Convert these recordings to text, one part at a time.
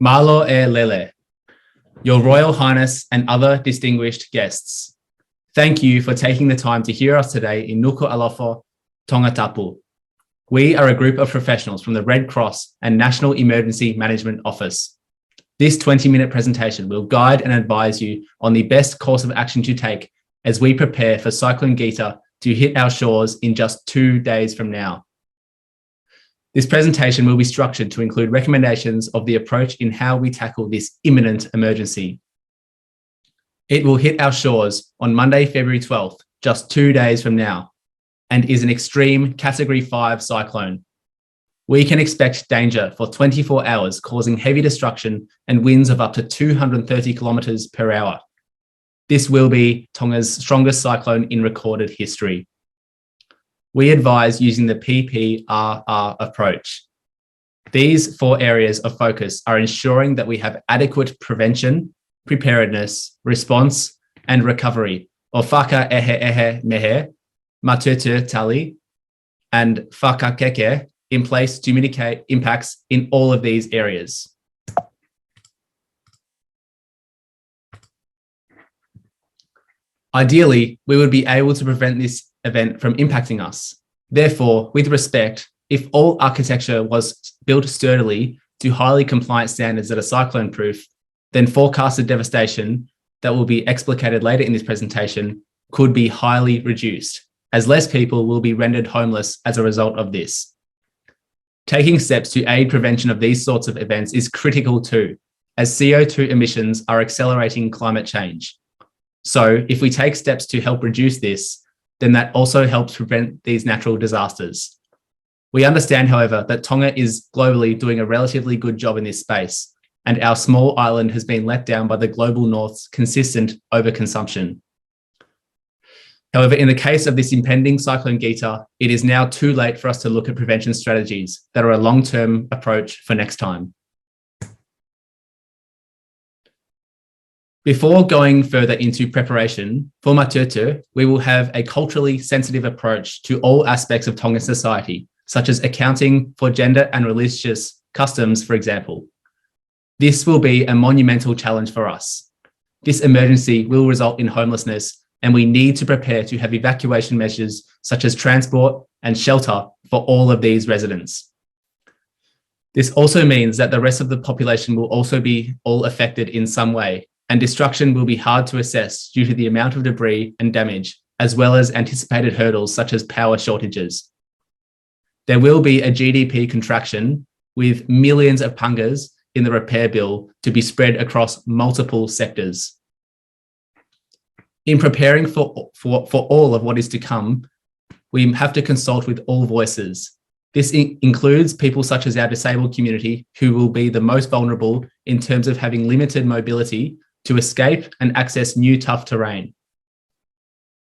Malo e Lele, Your Royal Highness and other distinguished guests. Thank you for taking the time to hear us today in Nuku Alofo, Tongatapu. We are a group of professionals from the Red Cross and National Emergency Management Office. This 20-minute presentation will guide and advise you on the best course of action to take as we prepare for Cyclone Gita to hit our shores in just 2 days from now. This presentation will be structured to include recommendations of the approach in how we tackle this imminent emergency. It will hit our shores on Monday, February 12th, just 2 days from now, and is an extreme Category 5 cyclone. We can expect danger for 24 hours, causing heavy destruction and winds of up to 230 kilometres per hour. This will be Tonga's strongest cyclone in recorded history. We advise using the PPRR approach. These 4 areas of focus are ensuring that we have adequate prevention, preparedness, response, and recovery, or whaka ehe ehe mehe, matutu tali, and whakakeke in place to mitigate impacts in all of these areas. Ideally, we would be able to prevent this event from impacting us. Therefore, with respect, if all architecture was built sturdily to highly compliant standards that are cyclone proof, then forecasted devastation that will be explicated later in this presentation could be highly reduced, as less people will be rendered homeless as a result of this. Taking steps to aid prevention of these sorts of events is critical too, as CO2 emissions are accelerating climate change. So if we take steps to help reduce this, then that also helps prevent these natural disasters. We understand, however, that Tonga is globally doing a relatively good job in this space, and our small island has been let down by the global north's consistent overconsumption. However, in the case of this impending Cyclone Gita, it is now too late for us to look at prevention strategies that are a long-term approach for next time. Before going further into preparation, for Matutu, we will have a culturally sensitive approach to all aspects of Tongan society, such as accounting for gender and religious customs, for example. This will be a monumental challenge for us. This emergency will result in homelessness, and we need to prepare to have evacuation measures such as transport and shelter for all of these residents. This also means that the rest of the population will also be all affected in some way, and destruction will be hard to assess due to the amount of debris and damage, as well as anticipated hurdles such as power shortages. There will be a GDP contraction with millions of pangas in the repair bill to be spread across multiple sectors. In preparing for all of what is to come, we have to consult with all voices. This includes people such as our disabled community, who will be the most vulnerable in terms of having limited mobility to escape and access new tough terrain.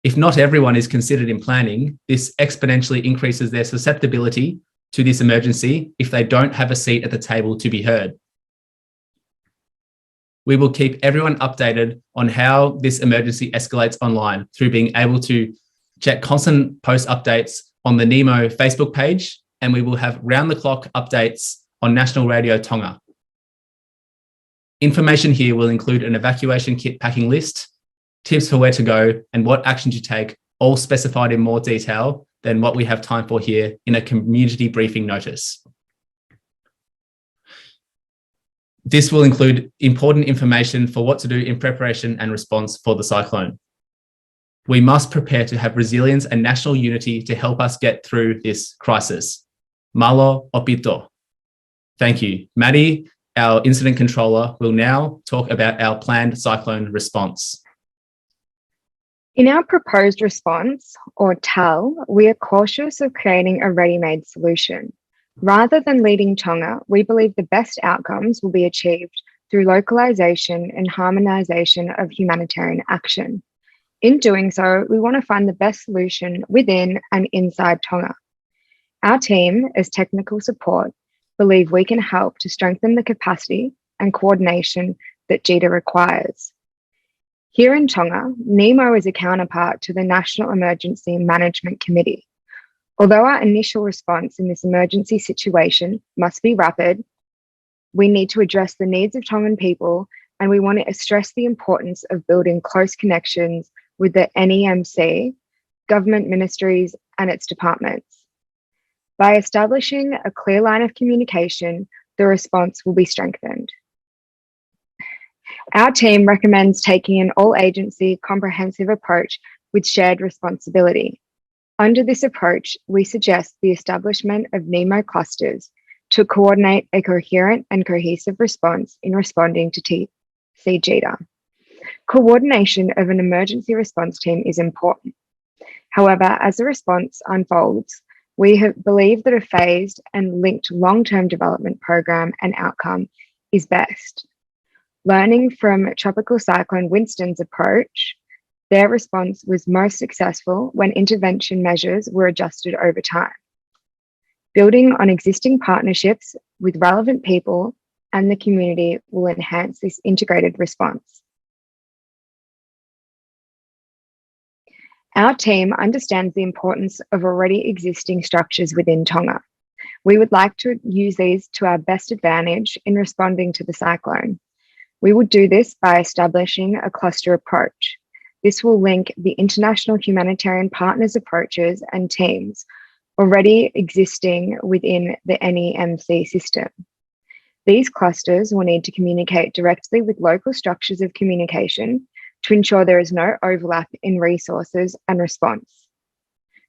If not everyone is considered in planning, this exponentially increases their susceptibility to this emergency if they don't have a seat at the table to be heard. We will keep everyone updated on how this emergency escalates online through being able to check constant post updates on the NEMO Facebook page, and we will have round-the-clock updates on National Radio Tonga. Information here will include an evacuation kit packing list, tips for where to go, and what action to take, all specified in more detail than what we have time for here in a community briefing notice. This will include important information for what to do in preparation and response for the cyclone. We must prepare to have resilience and national unity to help us get through this crisis. Malo opito. Thank you. Maddie, our incident controller, will now talk about our planned cyclone response. In our proposed response, or TAL, we are cautious of creating a ready-made solution. Rather than leading Tonga, we believe the best outcomes will be achieved through localisation and harmonisation of humanitarian action. In doing so, we want to find the best solution within and inside Tonga. Our team, as technical support, believe we can help to strengthen the capacity and coordination that Gita requires. Here in Tonga, NEMO is a counterpart to the National Emergency Management Committee. Although our initial response in this emergency situation must be rapid, We need to address the needs of Tongan people, and we want to stress the importance of building close connections with the NEMC, government ministries, and its departments. By establishing a clear line of communication, the response will be strengthened. Our team recommends taking an all-agency comprehensive approach with shared responsibility. Under this approach, we suggest the establishment of NEMO clusters to coordinate a coherent and cohesive response in responding to Gita. Coordination of an emergency response team is important. However, as the response unfolds, we believe that a phased and linked long-term development program and outcome is best. Learning from Tropical Cyclone Winston's approach, their response was most successful when intervention measures were adjusted over time. Building on existing partnerships with relevant people and the community will enhance this integrated response. Our team understands the importance of already existing structures within Tonga. We would like to use these to our best advantage in responding to the cyclone. We will do this by establishing a cluster approach. This will link the international humanitarian partners' approaches and teams already existing within the NEMC system. These clusters will need to communicate directly with local structures of communication to ensure there is no overlap in resources and response.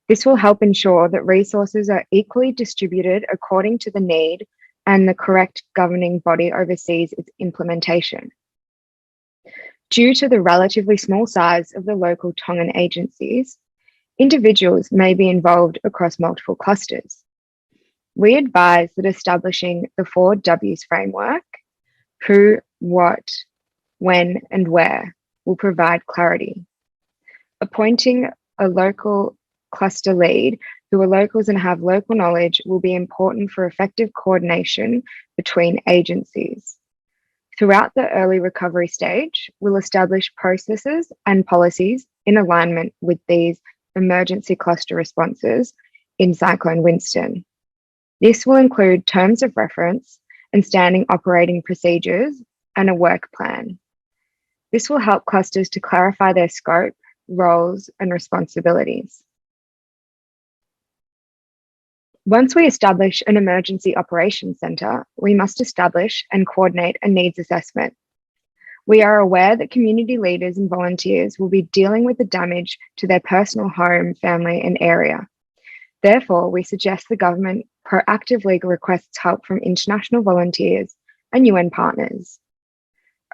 This will help ensure that resources are equally distributed according to the need and the correct governing body oversees its implementation. Due to the relatively small size of the local Tongan agencies, individuals may be involved across multiple clusters. We advise that establishing the 4 Ws framework, who, what, when, and where, will provide clarity. Appointing a local cluster lead who are locals and have local knowledge will be important for effective coordination between agencies. Throughout the early recovery stage, we'll establish processes and policies in alignment with these emergency cluster responses in Cyclone Winston. This will include terms of reference and standing operating procedures and a work plan. This will help clusters to clarify their scope, roles, and responsibilities. Once we establish an emergency operations centre, we must establish and coordinate a needs assessment. We are aware that community leaders and volunteers will be dealing with the damage to their personal home, family, and area. Therefore, we suggest the government proactively requests help from international volunteers and UN partners.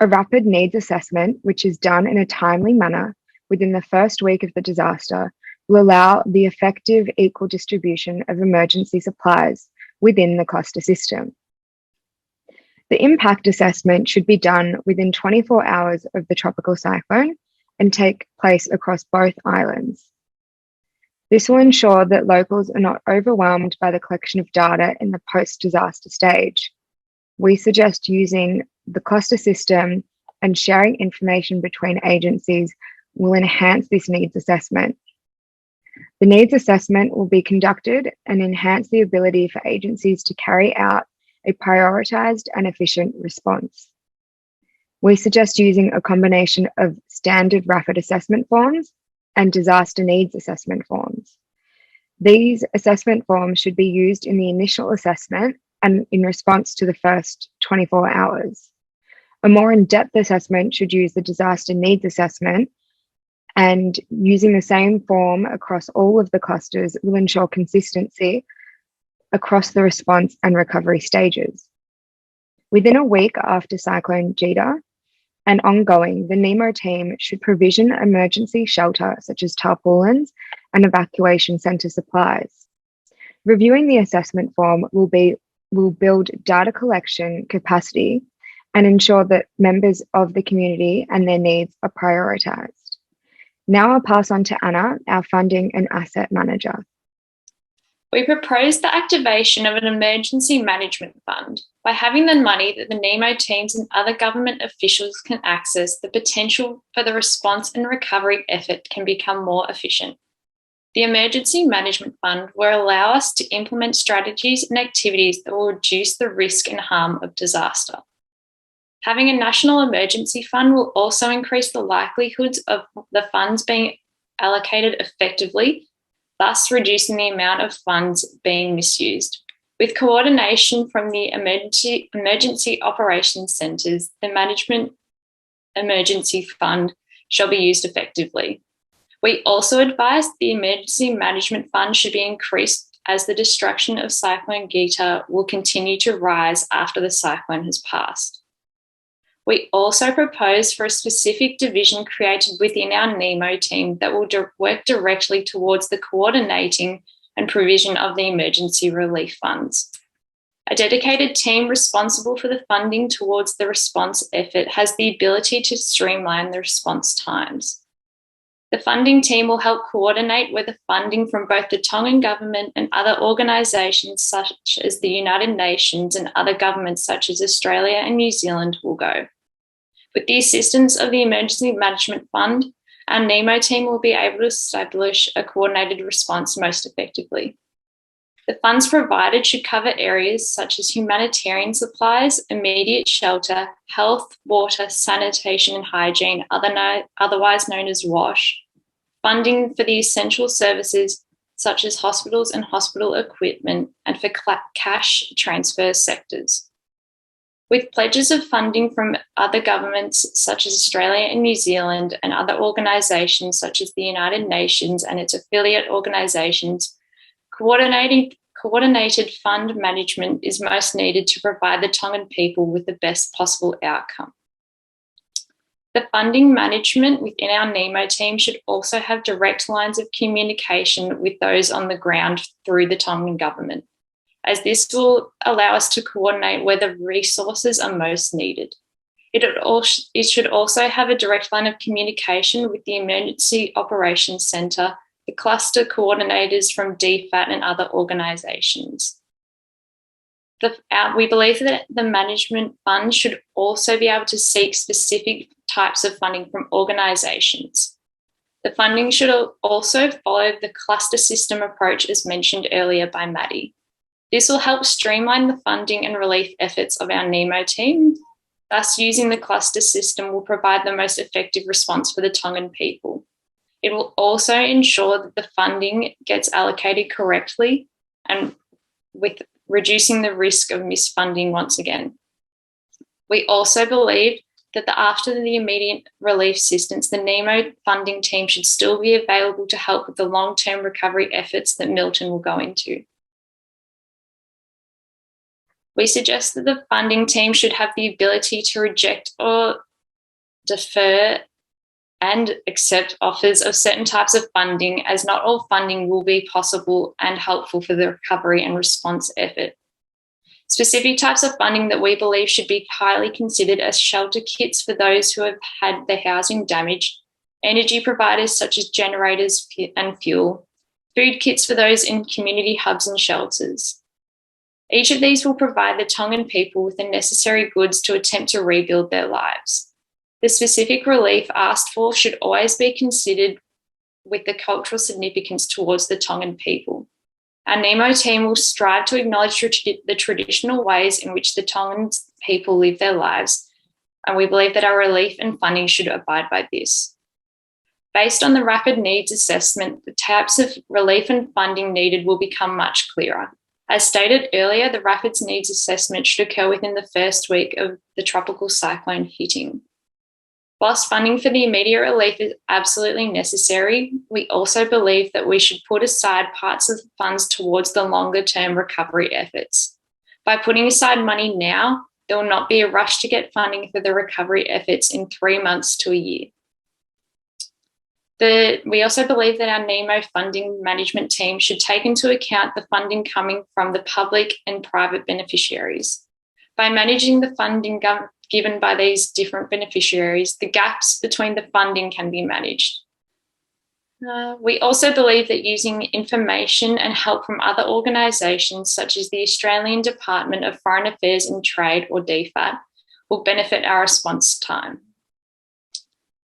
A rapid needs assessment, which is done in a timely manner within the first week of the disaster, will allow the effective equal distribution of emergency supplies within the cluster system. The impact assessment should be done within 24 hours of the tropical cyclone and take place across both islands. This will ensure that locals are not overwhelmed by the collection of data in the post-disaster stage. We suggest using the cluster system and sharing information between agencies will enhance this needs assessment. The needs assessment will be conducted and enhance the ability for agencies to carry out a prioritised and efficient response. We suggest using a combination of standard rapid assessment forms and disaster needs assessment forms. These assessment forms should be used in the initial assessment and in response to the first 24 hours. A more in-depth assessment should use the disaster needs assessment, and using the same form across all of the clusters will ensure consistency across the response and recovery stages. Within a week after Cyclone Gita and ongoing, the NEMO team should provision emergency shelter such as tarpaulins and evacuation centre supplies. Reviewing the assessment form will build data collection capacity and ensure that members of the community and their needs are prioritised. Now I'll pass on to Anna, our funding and asset manager. We propose the activation of an emergency management fund. By having the money that the NEMO teams and other government officials can access, the potential for the response and recovery effort can become more efficient. The Emergency Management Fund will allow us to implement strategies and activities that will reduce the risk and harm of disaster. Having a national emergency fund will also increase the likelihoods of the funds being allocated effectively, thus reducing the amount of funds being misused. With coordination from the emergency operations centres, the Management Emergency Fund shall be used effectively. We also advise the Emergency Management Fund should be increased as the destruction of Cyclone Gita will continue to rise after the cyclone has passed. We also propose for a specific division created within our NEMO team that will work directly towards the coordinating and provision of the emergency relief funds. A dedicated team responsible for the funding towards the response effort has the ability to streamline the response times. The funding team will help coordinate where the funding from both the Tongan government and other organisations such as the United Nations and other governments such as Australia and New Zealand will go. With the assistance of the Emergency Management Fund, our NEMO team will be able to establish a coordinated response most effectively. The funds provided should cover areas such as humanitarian supplies, immediate shelter, health, water, sanitation and hygiene, otherwise known as WASH, funding for the essential services such as hospitals and hospital equipment, and for cash transfer sectors. With pledges of funding from other governments such as Australia and New Zealand and other organisations such as the United Nations and its affiliate organisations, coordinated fund management is most needed to provide the Tongan people with the best possible outcome. The funding management within our NEMO team should also have direct lines of communication with those on the ground through the Tongan government, as this will allow us to coordinate where the resources are most needed. It should also have a direct line of communication with the Emergency Operations Centre, the cluster coordinators from DFAT and other organisations. We believe that the Management Fund should also be able to seek specific types of funding from organisations. The funding should also follow the cluster system approach as mentioned earlier by Maddie. This will help streamline the funding and relief efforts of our NEMO team. Thus, using the cluster system will provide the most effective response for the Tongan people. It will also ensure that the funding gets allocated correctly and with reducing the risk of misfunding once again. We also believe that after the immediate relief assistance, the NEMO funding team should still be available to help with the long-term recovery efforts that Milton will go into. We suggest that the funding team should have the ability to reject or defer and accept offers of certain types of funding, as not all funding will be possible and helpful for the recovery and response effort. Specific types of funding that we believe should be highly considered are shelter kits for those who have had their housing damaged, energy providers such as generators and fuel, food kits for those in community hubs and shelters. Each of these will provide the Tongan people with the necessary goods to attempt to rebuild their lives. The specific relief asked for should always be considered with the cultural significance towards the Tongan people. Our NEMO team will strive to acknowledge the traditional ways in which the Tongan people live their lives, and we believe that our relief and funding should abide by this. Based on the rapid needs assessment, the types of relief and funding needed will become much clearer. As stated earlier, the rapid needs assessment should occur within the first week of the tropical cyclone hitting. Whilst funding for the immediate relief is absolutely necessary, we also believe that we should put aside parts of the funds towards the longer-term recovery efforts. By putting aside money now, there will not be a rush to get funding for the recovery efforts in 3 months to a year. We also believe that our NEMO funding management team should take into account the funding coming from the public and private beneficiaries. By managing the funding given by these different beneficiaries, the gaps between the funding can be managed. We also believe that using information and help from other organisations such as the Australian Department of Foreign Affairs and Trade, or DFAT, will benefit our response time.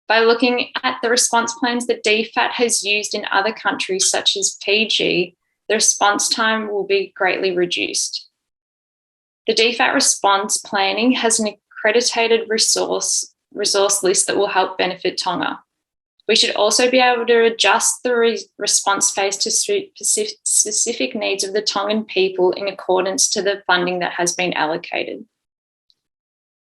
By looking at the response plans that DFAT has used in other countries such as PG, the response time will be greatly reduced. The DFAT response planning has an accredited resource list that will help benefit Tonga. We should also be able to adjust the response phase to suit specific needs of the Tongan people in accordance to the funding that has been allocated.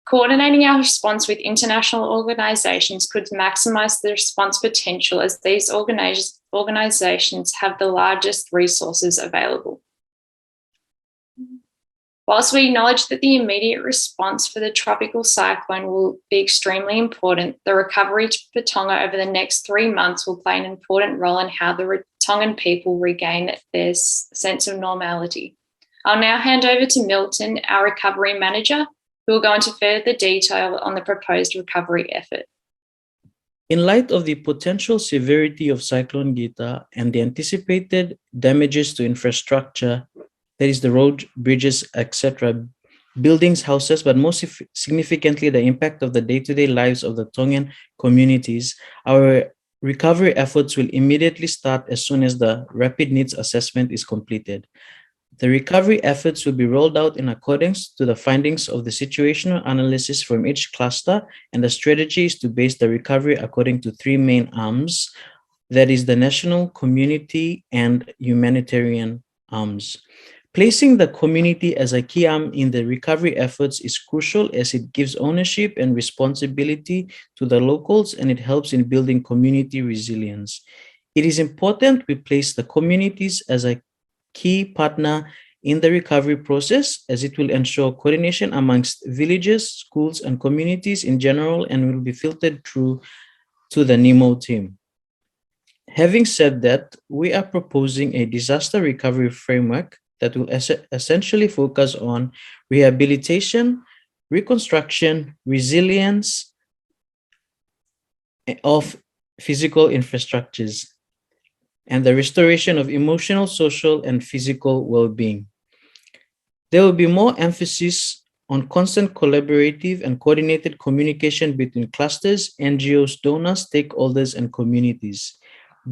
Coordinating our response with international organisations could maximise the response potential, as these organisations have the largest resources available. Whilst we acknowledge that the immediate response for the tropical cyclone will be extremely important, the recovery for Tonga over the next 3 months will play an important role in how the Tongan people regain their sense of normality. I'll now hand over to Milton, our recovery manager, who will go into further detail on the proposed recovery effort. In light of the potential severity of Cyclone Gita and the anticipated damages to infrastructure, that is the road, bridges, etc., buildings, houses, but most significantly the impact of the day-to-day lives of the Tongan communities, our recovery efforts will immediately start as soon as the rapid needs assessment is completed. The recovery efforts will be rolled out in accordance to the findings of the situational analysis from each cluster, and the strategy is to base the recovery according to 3 main arms, that is the national, community, and humanitarian arms. Placing the community as a key arm in the recovery efforts is crucial, as it gives ownership and responsibility to the locals, and it helps in building community resilience. It is important we place the communities as a key partner in the recovery process, as it will ensure coordination amongst villages, schools, and communities in general, and will be filtered through to the NEMO team. Having said that, we are proposing a disaster recovery framework that will essentially focus on rehabilitation, reconstruction, resilience of physical infrastructures, and the restoration of emotional, social, and physical well-being. There will be more emphasis on constant collaborative and coordinated communication between clusters, NGOs, donors, stakeholders, and communities.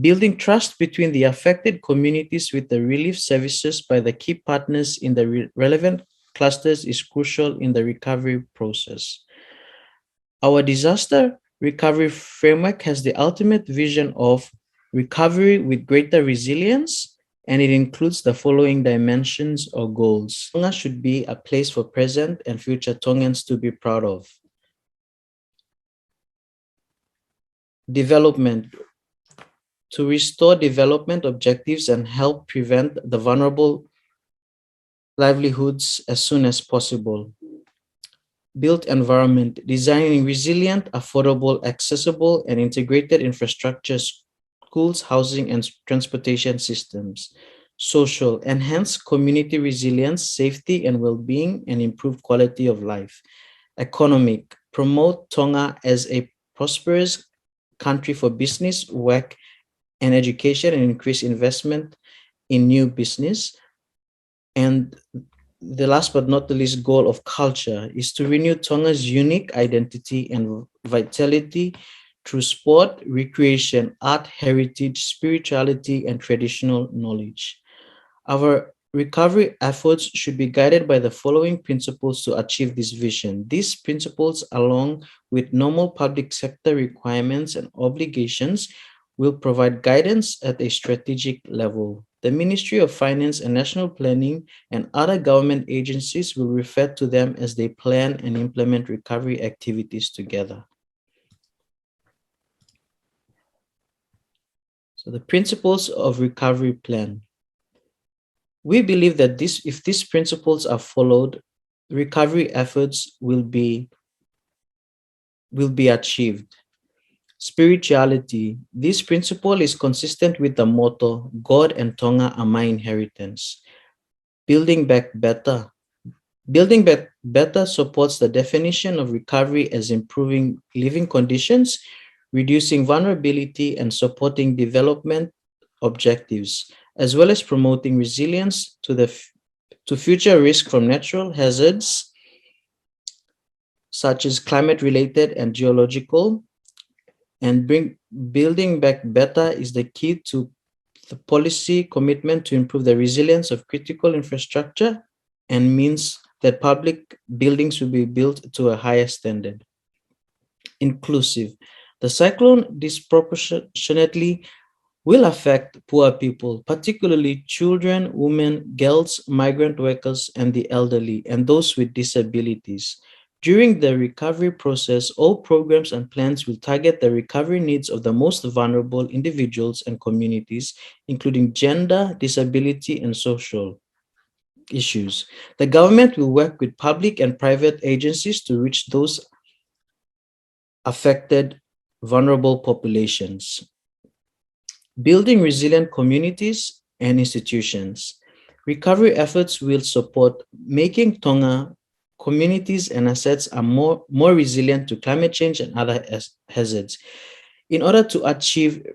Building trust between the affected communities with the relief services by the key partners in the relevant clusters is crucial in the recovery process. Our disaster recovery framework has the ultimate vision of recovery with greater resilience, and it includes the following dimensions or goals. Tonga should be a place for present and future Tongans to be proud of. Development. To restore development objectives and help prevent the vulnerable livelihoods as soon as possible. Built environment, designing resilient, affordable, accessible, and integrated infrastructure, schools, housing, and transportation systems. Social, enhance community resilience, safety and well-being, and improve quality of life. Economic, promote Tonga as a prosperous country for business, work, and education, and increase investment in new business. And the last but not the least goal of culture is to renew Tonga's unique identity and vitality through sport, recreation, art, heritage, spirituality, and traditional knowledge. Our recovery efforts should be guided by the following principles to achieve this vision. These principles, along with normal public sector requirements and obligations, will provide guidance at a strategic level. The Ministry of Finance and National Planning and other government agencies will refer to them as they plan and implement recovery activities together. So the principles of recovery plan. We believe that if these principles are followed, recovery efforts will be achieved. Spirituality. This principle is consistent with the motto, God and Tonga are my inheritance. Building back better. Building back better supports the definition of recovery as improving living conditions, reducing vulnerability, and supporting development objectives, as well as promoting resilience to future risk from natural hazards, such as climate-related and geological, and building back better is the key to the policy commitment to improve the resilience of critical infrastructure and means that public buildings will be built to a higher standard. Inclusive. The cyclone disproportionately will affect poor people, particularly children, women, girls, migrant workers, and the elderly, and those with disabilities. During the recovery process, all programs and plans will target the recovery needs of the most vulnerable individuals and communities, including gender, disability, and social issues. The government will work with public and private agencies to reach those affected vulnerable populations. Building resilient communities and institutions. Recovery efforts will support making Tonga communities and assets are more resilient to climate change and other hazards. In order to achieve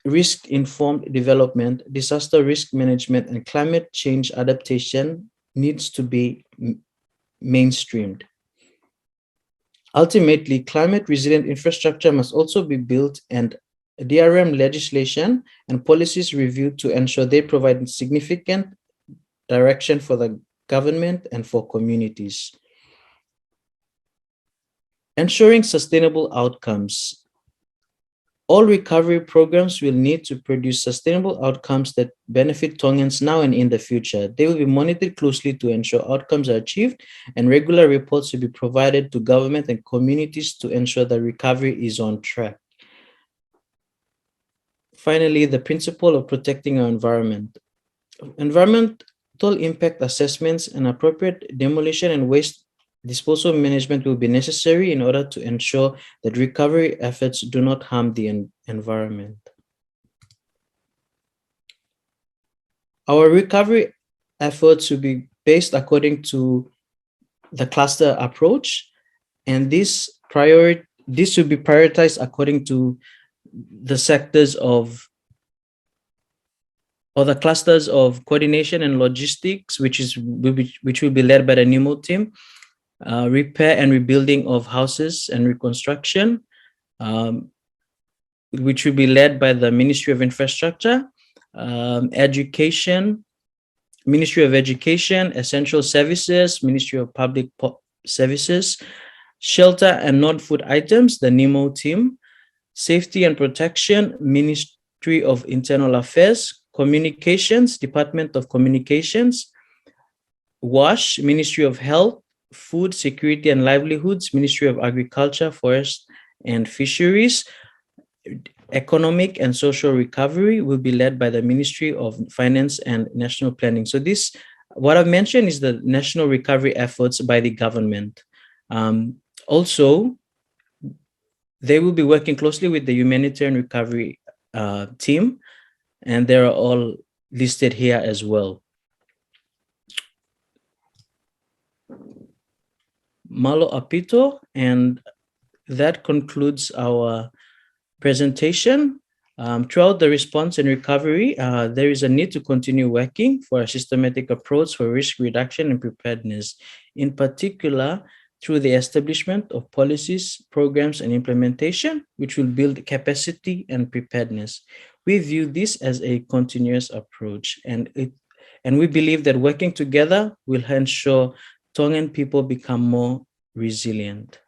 risk-informed development, disaster risk management, and climate change adaptation needs to be mainstreamed. Ultimately, climate resilient infrastructure must also be built and DRM legislation and policies reviewed to ensure they provide significant direction for the government and for communities. Ensuring sustainable outcomes. All recovery programs will need to produce sustainable outcomes that benefit Tongans now and in the future. They will be monitored closely to ensure outcomes are achieved, and regular reports will be provided to government and communities to ensure the recovery is on track. Finally, the principle of protecting our environment. Environmental impact assessments and appropriate demolition and waste disposal management will be necessary in order to ensure that recovery efforts do not harm the environment. Our recovery efforts will be based according to the cluster approach, and this will be prioritized according to the sectors of or the clusters of coordination and logistics, which will be led by the NEMO team. Repair and rebuilding of houses and reconstruction, which will be led by the Ministry of Infrastructure, Education, Ministry of Education, Essential Services, Ministry of Public Services, Shelter and Non-Food Items, the NEMO team, Safety and Protection, Ministry of Internal Affairs, Communications, Department of Communications, WASH, Ministry of Health, Food Security and Livelihoods, Ministry of Agriculture, Forest and Fisheries. Economic and Social Recovery will be led by the Ministry of Finance and National Planning. So this, what I've mentioned, is the national recovery efforts by the government. Also, they will be working closely with the humanitarian recovery team, and they are all listed here as well. Malo apito, and that concludes our presentation. Throughout the response and recovery, there is a need to continue working for a systematic approach for risk reduction and preparedness, in particular through the establishment of policies, programs, and implementation, which will build capacity and preparedness. We view this as a continuous approach, and we believe that working together will ensure Tongan people become more resilient.